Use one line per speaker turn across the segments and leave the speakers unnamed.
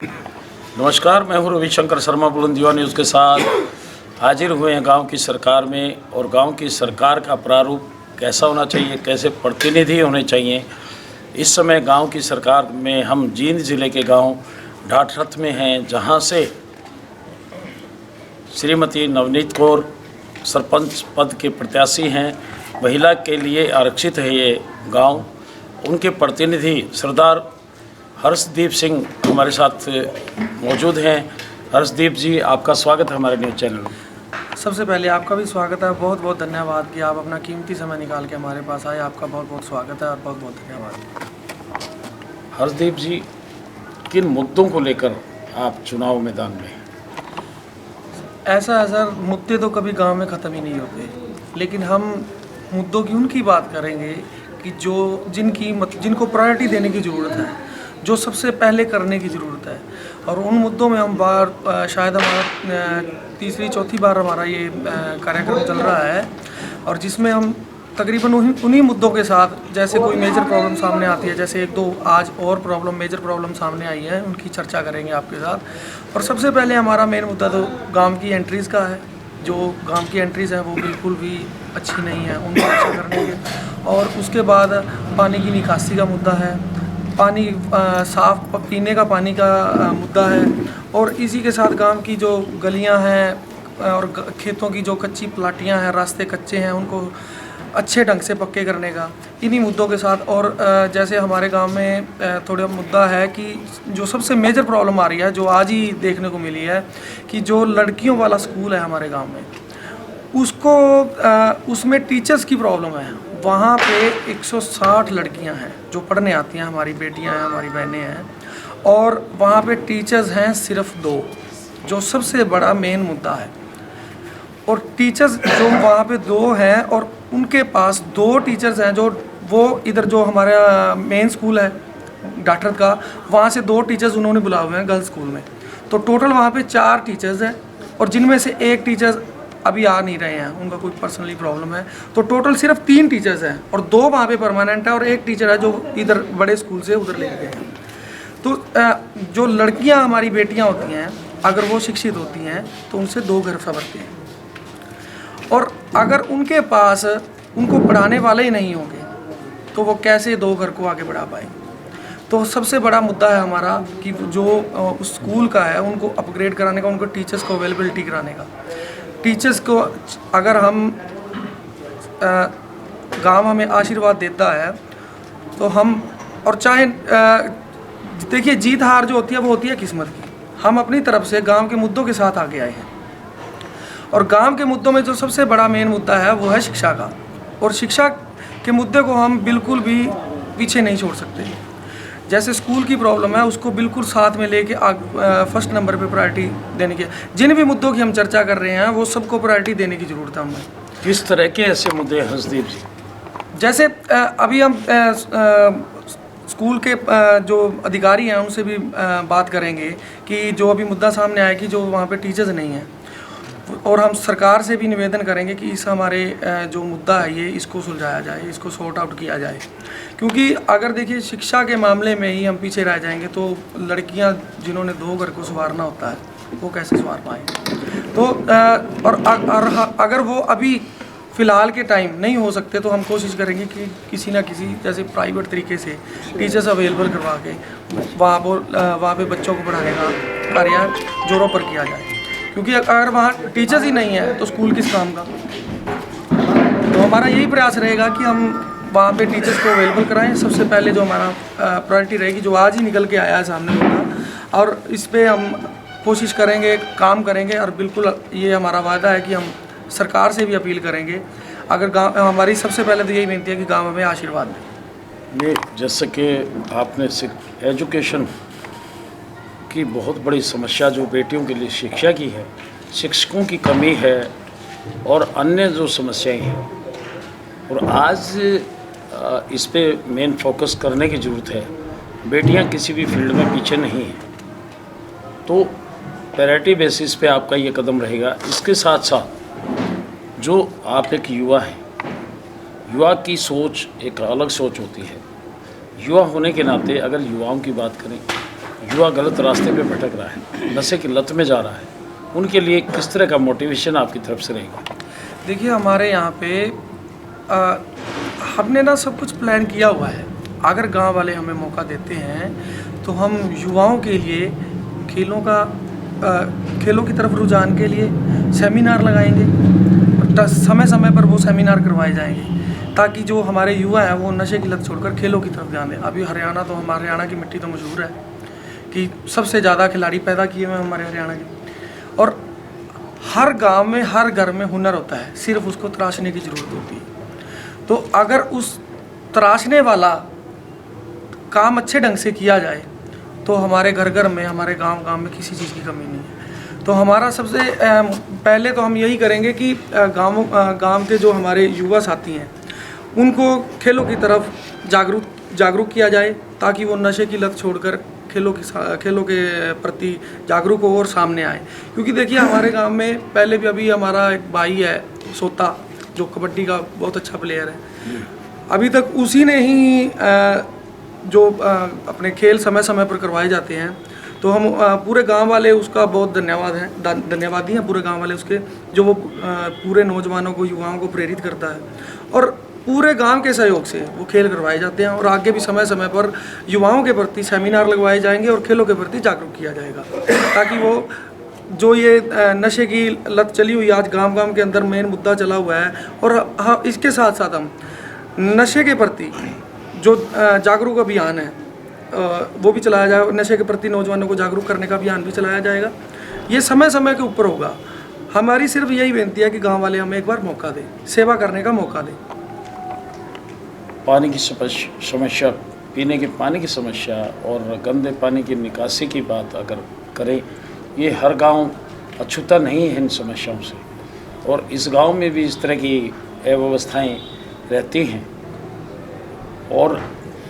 नमस्कार, मैं हूँ रविशंकर शर्मा बुलंद युवा न्यूज़ के साथ हाजिर हुए हैं गांव की सरकार में। और गांव की सरकार का प्रारूप कैसा होना चाहिए, कैसे प्रतिनिधि होने चाहिए। इस समय गांव की सरकार में हम जींद ज़िले के गांव ढाठरथ में हैं, जहां से श्रीमती नवनीत कौर सरपंच पद के प्रत्याशी हैं। महिला के लिए आरक्षित है ये गांव। उनके प्रतिनिधि सरदार हर्षदीप सिंह हमारे साथ मौजूद हैं। हर्षदीप जी, आपका स्वागत है हमारे न्यूज़ चैनल में।
सबसे पहले आपका भी स्वागत है। बहुत बहुत धन्यवाद कि आप अपना कीमती समय निकाल के हमारे पास आए। आपका बहुत बहुत स्वागत है और बहुत बहुत धन्यवाद।
हर्षदीप जी, किन मुद्दों को लेकर आप चुनाव मैदान में?
ऐसा है सर, मुद्दे तो कभी गांव में ख़त्म ही नहीं होते, लेकिन हम मुद्दों की उनकी बात करेंगे कि जिनको प्रायोरिटी देने की ज़रूरत है, जो सबसे पहले करने की ज़रूरत है। और उन मुद्दों में हम शायद हमारा तीसरी चौथी बार हमारा ये कार्यक्रम चल रहा है, और जिसमें हम तकरीबन उन्हीं मुद्दों के साथ, जैसे कोई मेजर प्रॉब्लम सामने आती है, जैसे एक दो आज और मेजर प्रॉब्लम सामने आई है, उनकी चर्चा करेंगे आपके साथ। और सबसे पहले हमारा मेन मुद्दा तो गांव की एंट्रीज़ का है। जो गांव की एंट्रीज़ हैं वो बिल्कुल भी अच्छी नहीं है, उनको अच्छा करने के। और उसके बाद पानी की निकासी का मुद्दा है, पानी साफ पीने का पानी का मुद्दा है। और इसी के साथ गांव की जो गलियां हैं और खेतों की जो कच्ची प्लाटियां हैं, रास्ते कच्चे हैं, उनको अच्छे ढंग से पक्के करने का, इन्हीं मुद्दों के साथ। और जैसे हमारे गांव में थोड़ा मुद्दा है कि जो सबसे मेजर प्रॉब्लम आ रही है, जो आज ही देखने को मिली है, कि जो लड़कियों वाला स्कूल है हमारे गांव में, उसमें टीचर्स की प्रॉब्लम है। वहाँ पे 160 लड़कियाँ हैं जो पढ़ने आती हैं, हमारी बेटियाँ हैं, हमारी बहनें हैं, और वहाँ पे टीचर्स हैं सिर्फ 2, जो सबसे बड़ा मेन मुद्दा है। और टीचर्स जो वहाँ पे 2 हैं, और उनके पास 2 टीचर्स हैं, जो वो इधर जो हमारा मेन स्कूल है ढाठरथ का, वहाँ से 2 टीचर्स उन्होंने बुलाए हुए हैं गर्ल्स स्कूल में। तो टोटल वहाँ पे 4 टीचर्स हैं, और जिनमें से 1 टीचर अभी आ नहीं रहे हैं, उनका कोई पर्सनली प्रॉब्लम है। तो टोटल सिर्फ 3 टीचर्स हैं, और 2 वहाँ पे परमानेंट है, और 1 टीचर है जो इधर बड़े स्कूल से उधर लेके गए हैं। तो जो लड़कियाँ हमारी बेटियाँ होती हैं, अगर वो शिक्षित होती हैं तो उनसे 2 घर संवरते हैं। और अगर उनके पास उनको पढ़ाने वाले ही नहीं होंगे तो वो कैसे 2 घर को आगे बढ़ा पाएंगे। तो सबसे बड़ा मुद्दा है हमारा कि जो उस स्कूल का है, उनको अपग्रेड कराने का, उनको टीचर्स को अवेलेबिलिटी कराने का। टीचर्स को अगर हम गांव हमें आशीर्वाद देता है तो हम, और चाहे देखिए, जीत हार जो होती है वो होती है किस्मत की। हम अपनी तरफ से गांव के मुद्दों के साथ आगे आए हैं, और गांव के मुद्दों में जो सबसे बड़ा मेन मुद्दा है वो है शिक्षा का। और शिक्षा के मुद्दे को हम बिल्कुल भी पीछे नहीं छोड़ सकते। जैसे स्कूल की प्रॉब्लम है, उसको बिल्कुल साथ में लेके फर्स्ट नंबर पे प्रायोरिटी देने की। जिन भी मुद्दों की हम चर्चा कर रहे हैं वो सबको प्रायोरिटी देने की ज़रूरत है हमें।
किस तरह के ऐसे मुद्दे हैं हर्षदीप जी?
जैसे अभी हम स्कूल के जो अधिकारी हैं उनसे भी बात करेंगे कि जो अभी मुद्दा सामने आया कि जो वहाँ पे टीचर्स नहीं हैं, और हम सरकार से भी निवेदन करेंगे कि इस हमारे जो मुद्दा है ये, इसको सुलझाया जाए, इसको सॉर्ट आउट किया जाए। क्योंकि अगर देखिए शिक्षा के मामले में ही हम पीछे रह जाएंगे तो लड़कियां जिन्होंने 2 घर को संवारना होता है वो कैसे संवार पाएंगे। तो और अगर वो अभी फ़िलहाल के टाइम नहीं हो सकते तो हम कोशिश करेंगे कि किसी ना किसी जैसे प्राइवेट तरीके से टीचर्स अवेलेबल करवा के वहाँ पे बच्चों को पढ़ाने का कार्य जोरों पर किया जाए। क्योंकि अगर वहाँ टीचर्स ही नहीं है तो स्कूल किस काम का। तो हमारा यही प्रयास रहेगा कि हम वहाँ पे टीचर्स को अवेलेबल कराएं। सबसे पहले जो हमारा प्रायोरिटी रहेगी, जो आज ही निकल के आया है सामने होगा, और इस पर हम कोशिश करेंगे, काम करेंगे। और बिल्कुल ये हमारा वादा है कि हम सरकार से भी अपील करेंगे। अगर गाँव, हमारी सबसे पहले तो यही विनती है कि गाँव हमें आशीर्वाद दें।
ये जैसे कि आपने एजुकेशन की बहुत बड़ी समस्या जो बेटियों के लिए शिक्षा की है, शिक्षकों की कमी है और अन्य जो समस्याएं हैं, और आज इस पे मेन फोकस करने की ज़रूरत है। बेटियां किसी भी फील्ड में पीछे नहीं हैं, तो प्रायोरिटी बेसिस पे आपका ये कदम रहेगा। इसके साथ साथ जो आप एक युवा हैं, युवा की सोच एक अलग सोच होती है। युवा होने के नाते अगर युवाओं की बात करें युवा गलत रास्ते पे भटक रहा है, नशे की लत में जा रहा है, उनके लिए किस तरह का मोटिवेशन आपकी तरफ से रहेगा?
देखिए हमारे यहाँ पे हमने ना सब कुछ प्लान किया हुआ है। अगर गांव वाले हमें मौका देते हैं तो हम युवाओं के लिए खेलों की तरफ रुझान के लिए सेमिनार लगाएंगे। समय समय पर वो सेमिनार करवाए जाएंगे ताकि जो हमारे युवा हैं वो नशे की लत छोड़कर खेलों की तरफ ध्यान दें। अभी हरियाणा की मिट्टी तो मशहूर है कि सबसे ज़्यादा खिलाड़ी पैदा किए हुए हैं हमारे हरियाणा के। और हर गांव में हर घर में हुनर होता है, सिर्फ उसको तराशने की ज़रूरत होती है। तो अगर उस तराशने वाला काम अच्छे ढंग से किया जाए तो हमारे घर घर में, हमारे गांव में किसी चीज़ की कमी नहीं है। तो हमारा सबसे पहले तो हम यही करेंगे कि गांव के जो हमारे युवा साथी हैं उनको खेलों की तरफ जागरूक किया जाए ताकि वो नशे की लत छोड़कर खेलों के प्रति जागरूक हो और सामने आए। क्योंकि देखिए हमारे गांव में पहले भी, अभी हमारा एक भाई है सोता जो कबड्डी का बहुत अच्छा प्लेयर है, अभी तक उसी ने ही जो अपने खेल समय समय पर करवाए जाते हैं। तो हम पूरे गांव वाले उसका बहुत धन्यवादी हैं पूरे गांव वाले उसके, जो वो पूरे नौजवानों को, युवाओं को प्रेरित करता है और पूरे गांव के सहयोग से वो खेल करवाए जाते हैं। और आगे भी समय समय पर युवाओं के प्रति सेमिनार लगवाए जाएंगे और खेलों के प्रति जागरूक किया जाएगा ताकि वो जो ये नशे की लत चली हुई आज गांव के अंदर मेन मुद्दा चला हुआ है, और हाँ इसके साथ साथ हम नशे के प्रति जो जागरूक अभियान है वो भी चलाया जाए। नशे के प्रति नौजवानों को जागरूक करने का अभियान भी चलाया जाएगा। ये समय समय के ऊपर होगा। हमारी सिर्फ यही बेनती है कि गांव वाले हमें एक बार मौका दें, सेवा करने का मौका दें।
पानी की समस्या, पीने के पानी की समस्या और गंदे पानी की निकासी की बात अगर करें, ये हर गांव अछूता नहीं है इन समस्याओं से, और इस गांव में भी इस तरह की अव्यवस्थाएं रहती हैं। और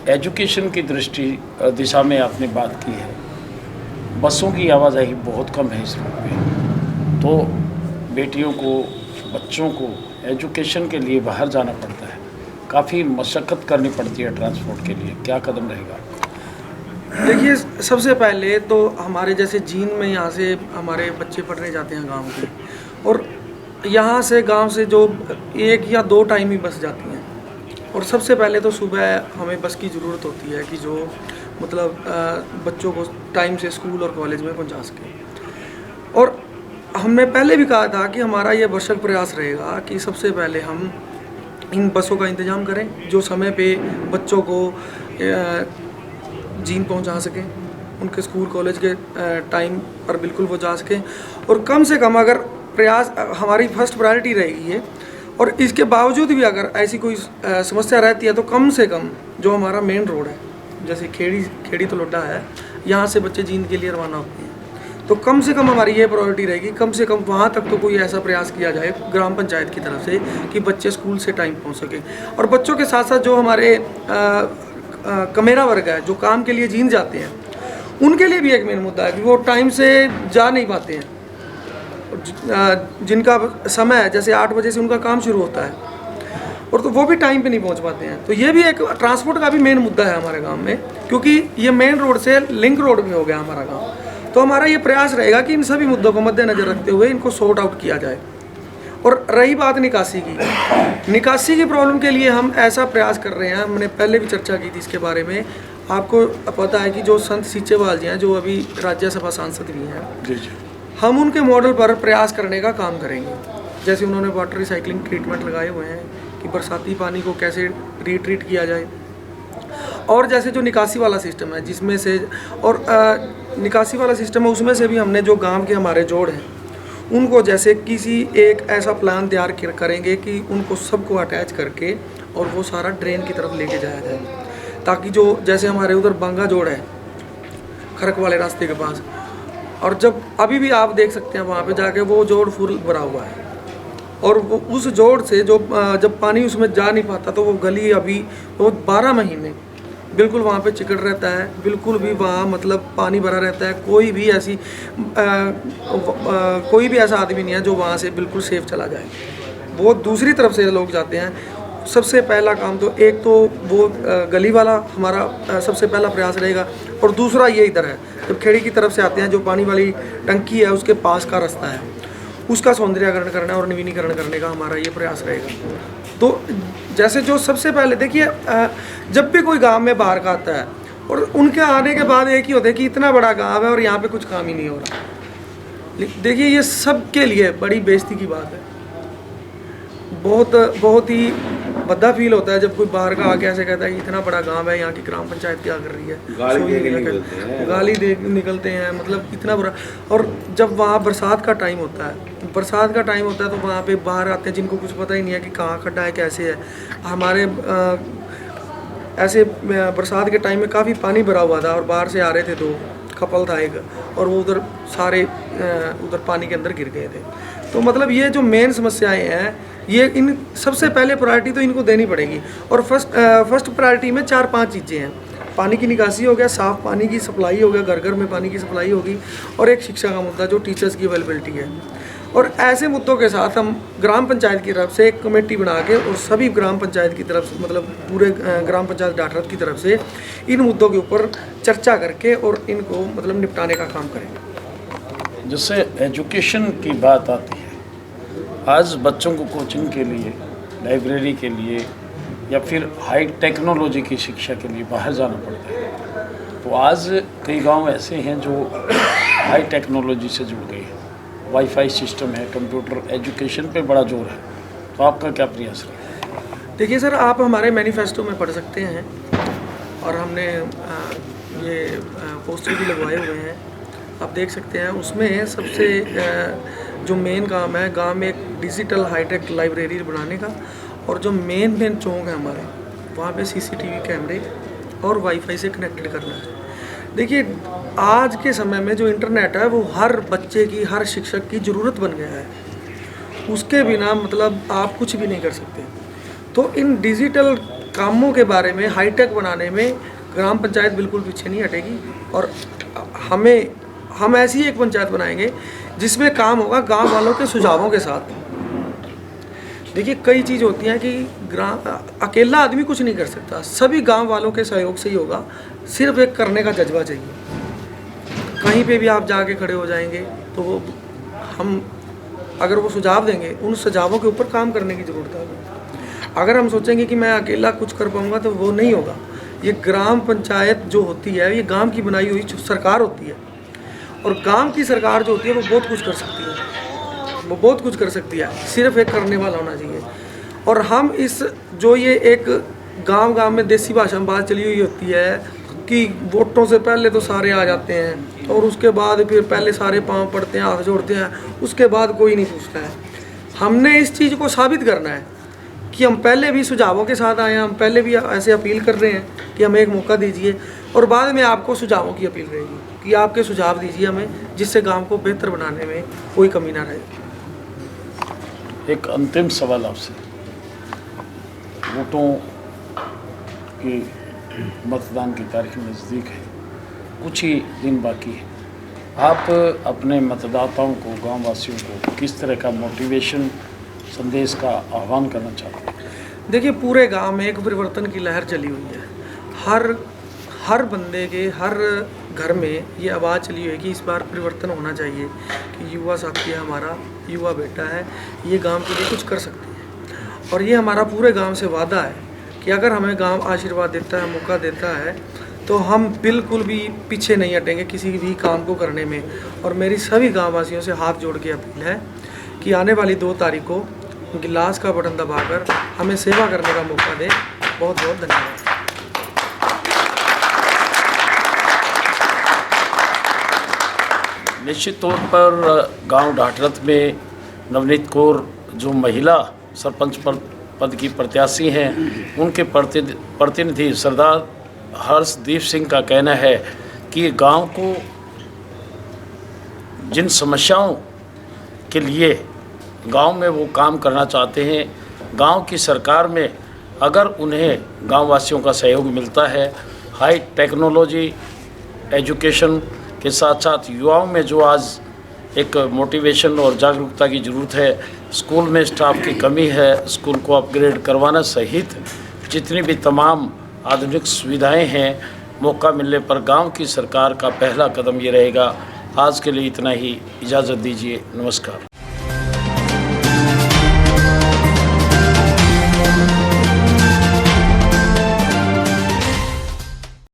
एजुकेशन की दिशा में आपने बात की है, बसों की आवाजाही बहुत कम है इस रोड पे, तो बेटियों को, बच्चों को एजुकेशन के लिए बाहर जाना पड़ता है, काफ़ी मशक्क़त करनी पड़ती है ट्रांसपोर्ट के लिए, क्या कदम रहेगा?
देखिए सबसे पहले तो हमारे जैसे जींद में यहाँ से हमारे बच्चे पढ़ने जाते हैं गांव के, और यहाँ से गांव से जो 1 या 2 टाइम ही बस जाती हैं। और सबसे पहले तो सुबह हमें बस की ज़रूरत होती है कि जो मतलब बच्चों को टाइम से स्कूल और कॉलेज में पहुँचा सके। और हमने पहले भी कहा था कि हमारा ये भरसक प्रयास रहेगा कि सबसे पहले हम इन बसों का इंतज़ाम करें जो समय पे बच्चों को जींद पहुंचा सकें, उनके स्कूल कॉलेज के टाइम पर बिल्कुल वो जा सकें। और कम से कम अगर प्रयास हमारी फर्स्ट प्रायोरिटी रहेगी ये, और इसके बावजूद भी अगर ऐसी कोई समस्या रहती है तो कम से कम जो हमारा मेन रोड है, जैसे खेड़ी तो लोड्डा है, यहाँ से बच्चे जींद के लिए रवाना होते हैं, तो कम से कम हमारी ये प्रायोरिटी रहेगी, कम से कम वहाँ तक तो कोई ऐसा प्रयास किया जाए ग्राम पंचायत की तरफ से कि बच्चे स्कूल से टाइम पहुँच सकें। और बच्चों के साथ साथ जो हमारे कमेरा वर्ग है जो काम के लिए जींद जाते हैं, उनके लिए भी एक मेन मुद्दा है कि वो टाइम से जा नहीं पाते हैं। जिनका समय है जैसे 8 बजे से उनका काम शुरू होता है, और तो वो भी टाइम पे नहीं पहुंच पाते हैं। तो ये भी एक ट्रांसपोर्ट का भी मेन मुद्दा है हमारे गांव में, क्योंकि ये मेन रोड से लिंक रोड में हो गया हमारा गांव। तो हमारा ये प्रयास रहेगा कि इन सभी मुद्दों को मद्देनजर रखते हुए इनको सॉर्ट आउट किया जाए। और रही बात निकासी की प्रॉब्लम के लिए हम ऐसा प्रयास कर रहे हैं, हमने पहले भी चर्चा की थी इसके बारे में। आपको पता है कि जो संत सीचेवाल जी हैं, जो अभी राज्यसभा सांसद भी हैं,
जी जी,
हम उनके मॉडल पर प्रयास करने का काम करेंगे। जैसे उन्होंने वाटर रिसाइकलिंग ट्रीटमेंट लगाए हुए हैं कि बरसाती पानी को कैसे रीट्रीट किया जाए, और जैसे जो निकासी वाला सिस्टम है जिसमें से, और निकासी वाला सिस्टम है उसमें से भी हमने जो गांव के हमारे जोड़ हैं उनको जैसे किसी एक ऐसा प्लान तैयार करेंगे कि उनको सबको अटैच करके और वो सारा ड्रेन की तरफ लेके जाया जाए, ताकि जो जैसे हमारे उधर बांगा जोड़ है खरक वाले रास्ते के पास, और जब अभी भी आप देख सकते हैं वहाँ पे जाके वो जोड़ फुल भरा हुआ है, और वो उस जोड़ से जो जब पानी उसमें जा नहीं पाता तो वो गली अभी वो 12 महीने बिल्कुल वहाँ पे चिकड़ रहता है, बिल्कुल भी वहाँ मतलब पानी भरा रहता है। कोई भी ऐसा आदमी नहीं है जो वहाँ से बिल्कुल सेफ चला जाए। वो दूसरी तरफ से लोग जाते हैं। सबसे पहला काम तो एक तो वो गली वाला हमारा सबसे पहला प्रयास रहेगा, और दूसरा ये इधर है जब खेड़ी की तरफ से आते हैं, जो पानी वाली टंकी है उसके पास का रास्ता है, उसका सौंदर्यीकरण करना और नवीनीकरण करने का हमारा ये प्रयास रहेगा। तो जैसे जो सबसे पहले देखिए, जब भी कोई गांव में बाहर का आता है और उनके आने के बाद एक ही होता है कि इतना बड़ा गांव है और यहाँ पे कुछ काम ही नहीं हो रहा। देखिए ये सबके लिए बड़ी बेइज्जती की बात है। बहुत ही भद्दा फील होता है जब कोई बाहर का आके ऐसे कहता है कि इतना बड़ा गांव है, यहाँ की ग्राम पंचायत क्या कर रही है, गाली दे निकलते हैं, मतलब इतना बुरा। और जब वहाँ बरसात का टाइम होता है तो वहाँ पे बाहर आते हैं जिनको कुछ पता ही नहीं है कि कहाँ खड्डा है, कैसे है। हमारे ऐसे बरसात के टाइम में काफ़ी पानी भरा हुआ था और बाहर से आ रहे थे, 2 कपल था एक, और वो उधर सारे उधर पानी के अंदर गिर गए थे। तो मतलब ये जो मेन समस्याएं हैं, ये इन सबसे पहले प्रायोरिटी तो इनको देनी पड़ेगी। और फर्स्ट प्रायोरिटी में 4-5 चीज़ें हैं। पानी की निकासी हो गया, साफ़ पानी की सप्लाई हो गया, घर घर में पानी की सप्लाई होगी, और एक शिक्षा का मुद्दा जो टीचर्स की अवेलेबिलिटी है। और ऐसे मुद्दों के साथ हम ग्राम पंचायत की तरफ से एक कमेटी बना के और सभी ग्राम पंचायत की तरफ से, मतलब पूरे ग्राम पंचायत डाटरत की तरफ से इन मुद्दों के ऊपर चर्चा करके और इनको मतलब निपटाने का काम करेंगे।
जैसे एजुकेशन की बात आती है, आज बच्चों को कोचिंग के लिए, लाइब्रेरी के लिए या फिर हाई टेक्नोलॉजी की शिक्षा के लिए बाहर जाना पड़ता है। तो आज कई गांव ऐसे हैं जो हाई टेक्नोलॉजी से जुड़ गए हैं, वाईफाई सिस्टम है, कंप्यूटर एजुकेशन पे बड़ा जोर है। तो आपका क्या प्रयास है?
देखिए सर, आप हमारे मैनिफेस्टो में पढ़ सकते हैं और हमने ये पोस्टर भी लगवाए हुए हैं, आप देख सकते हैं। उसमें सबसे जो मेन काम है, गांव में एक डिजिटल हाईटेक लाइब्रेरी बनाने का, और जो मेन चौक है हमारे, वहाँ पे सीसीटीवी कैमरे और वाईफाई से कनेक्टेड करना है। देखिए आज के समय में जो इंटरनेट है वो हर बच्चे की, हर शिक्षक की ज़रूरत बन गया है। उसके बिना मतलब आप कुछ भी नहीं कर सकते। तो इन डिजिटल कामों के बारे में, हाईटेक बनाने में ग्राम पंचायत बिल्कुल पीछे नहीं हटेगी। और हम ऐसी एक पंचायत बनाएंगे जिसमें काम होगा गांव वालों के सुझावों के साथ। देखिए कई चीज़ होती हैं कि अकेला आदमी कुछ नहीं कर सकता, सभी गांव वालों के सहयोग से ही होगा। सिर्फ एक करने का जज्बा चाहिए। कहीं पे भी आप जाके खड़े हो जाएंगे तो वो अगर वो सुझाव देंगे, उन सुझावों के ऊपर काम करने की ज़रूरत है। अगर हम सोचेंगे कि मैं अकेला कुछ कर पाऊँगा तो वो नहीं होगा। ये ग्राम पंचायत जो होती है, ये गांव की बनाई हुई सरकार होती है, और गांव की सरकार जो होती है वो बहुत कुछ कर सकती है, सिर्फ एक करने वाला होना चाहिए। और हम ये एक गांव में देसी भाषा में बात चली हुई होती है कि वोटों से पहले तो सारे आ जाते हैं और उसके बाद फिर पहले सारे पाँव पड़ते हैं, हाथ जोड़ते हैं, उसके बाद कोई नहीं पूछता है। हमने इस चीज़ को साबित करना है कि हम पहले भी सुझावों के साथ आए हैं, हम पहले भी ऐसे अपील कर रहे हैं कि हमें एक मौका दीजिए, और बाद में आपको सुझावों की अपील रहेगी कि आपके सुझाव दीजिए हमें, जिससे गांव को बेहतर बनाने में कोई कमी ना रहे।
एक अंतिम सवाल आपसे, वोटों की मतदान की तारीख नज़दीक है, कुछ ही दिन बाकी है। आप अपने मतदाताओं को, गांव वासियों को किस तरह का मोटिवेशन संदेश का आह्वान करना चाहते हैं?
देखिए पूरे गांव में एक परिवर्तन की लहर चली हुई है। हर बंदे के, हर घर में ये आवाज़ चली हुई है कि इस बार परिवर्तन होना चाहिए, कि युवा साथी है हमारा, युवा बेटा है, ये गांव के लिए कुछ कर सकती है। और ये हमारा पूरे गांव से वादा है कि अगर हमें गांव आशीर्वाद देता है, मौका देता है, तो हम बिल्कुल भी पीछे नहीं हटेंगे किसी भी काम को करने में। और मेरी सभी गाँव वासियों से हाथ जोड़ के अपील है कि आने वाली 2 तारीख को गिलास का बटन दबाकर हमें सेवा करने का मौका दें। बहुत बहुत धन्यवाद।
निश्चित तौर पर गांव डाटरत में नवनीत कौर जो महिला सरपंच पद की प्रत्याशी हैं, उनके प्रतिनिधि सरदार हर्षदीप सिंह का कहना है कि गांव को जिन समस्याओं के लिए गांव में वो काम करना चाहते हैं, गांव की सरकार में अगर उन्हें गांव वासियों का सहयोग मिलता है, हाई टेक्नोलॉजी एजुकेशन के साथ साथ युवाओं में जो आज एक मोटिवेशन और जागरूकता की ज़रूरत है, स्कूल में स्टाफ की कमी है, स्कूल को अपग्रेड करवाना सहित जितनी भी तमाम आधुनिक सुविधाएं हैं मौका मिलने पर गांव की सरकार का पहला कदम ये रहेगा। आज के लिए इतना ही, इजाज़त दीजिए, नमस्कार।